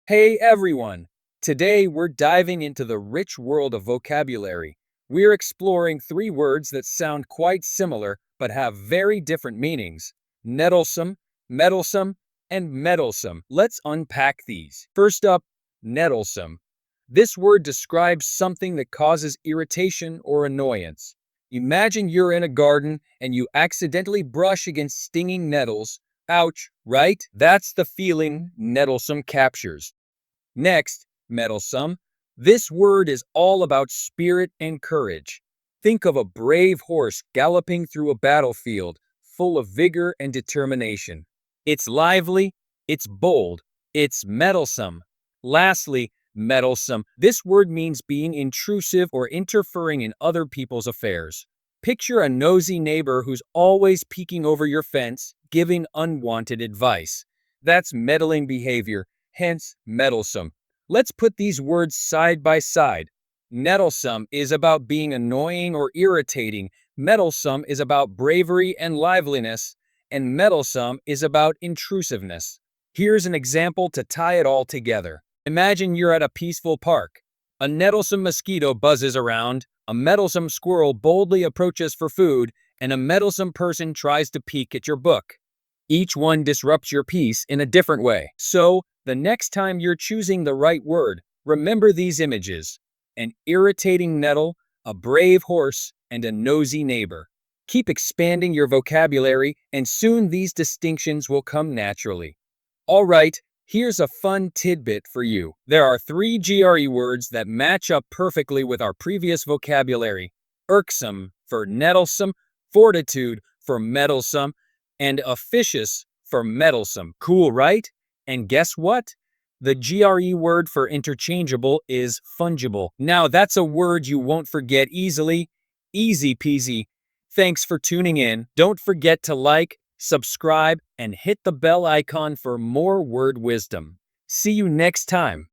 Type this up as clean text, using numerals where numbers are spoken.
Hey everyone! Today we're diving into the rich world of vocabulary. We're exploring three words that sound quite similar but have very different meanings: nettlesome, meddlesome, and meddlesome. Let's unpack these. First up, nettlesome. This word describes something that causes irritation or annoyance. Imagine you're in a garden and you accidentally brush against stinging nettles. Ouch, right? That's the feeling nettlesome captures. Next, Mettlesome. This word is all about spirit and courage. Think of a brave horse galloping through a battlefield, full of vigor and determination. It's lively, it's bold, it's mettlesome. Lastly, meddlesome. This word means being intrusive or interfering in other people's affairs. Picture a nosy neighbor who's always peeking over your fence, giving unwanted advice. That's meddling behavior, hence meddlesome. Let's put these words side by side. Nettlesome is about being annoying or irritating. Meddlesome is about bravery and liveliness. And meddlesome is about intrusiveness. Here's an example to tie it all together. Imagine you're at a peaceful park. A nettlesome mosquito buzzes around, a meddlesome squirrel boldly approaches for food, and a meddlesome person tries to peek at your book. Each one disrupts your peace in a different way. So, the next time you're choosing the right word, remember these images: an irritating nettle, a brave horse, and a nosy neighbor. Keep expanding your vocabulary, and soon these distinctions will come naturally. All right, here's a fun tidbit for you. There are three GRE words that match up perfectly with our previous vocabulary: irksome for nettlesome, fortitude for meddlesome, and officious for meddlesome. Cool, right? And guess what? The GRE word for interchangeable is fungible. Now that's a word you won't forget easily. Easy peasy. Thanks for tuning in. Don't forget to like, subscribe, and hit the bell icon for more word wisdom. See you next time.